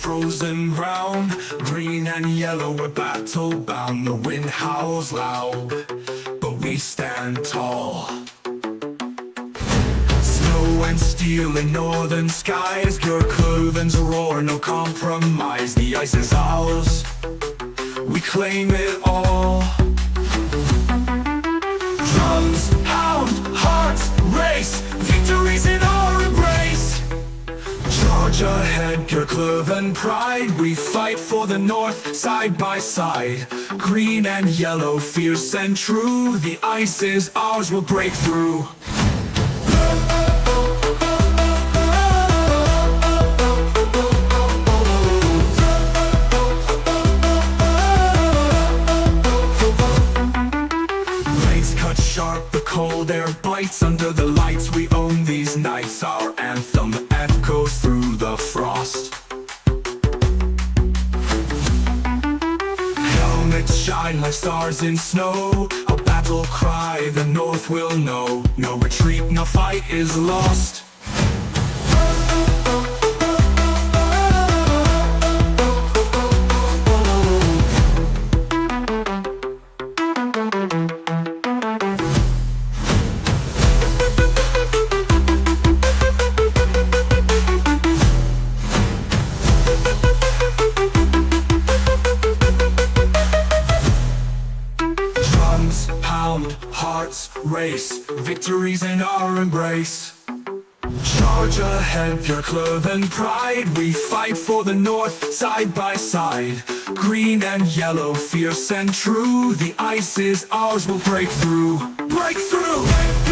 frozen ground. Green and yellow, we're battle bound. The wind howls loud, but we stand tall. Snow and steel in northern skies, Gurklovens roar, no compromise. The ice is ours, we claim it all. Drums pound, hearts race, victories in our embrace. Charge ahead, Gurkloven pride, we fight for the north side by side. Green and yellow, fierce and true, the ice is ours, we'll break through. Sharp, the cold air bites. Under the lights we own these nights. Our anthem echoes through the frost. Helmets shine like stars in snow. A battle cry the north will know. No retreat, no fight is lost. Hearts race, victories in our embrace. Charge ahead, pure Gurkloven pride, we fight for the north side by side. Green and yellow, fierce and true, the ice is ours, we'll break through. Break through!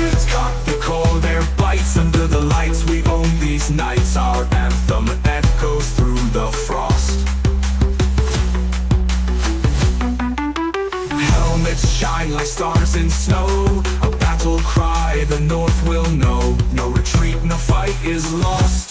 It's caught the cold air bites. Under the lights we own these nights. Our anthem echoes through the frost. Helmets shine like stars in snow. A battle cry the north will know. No retreat, no fight is lost.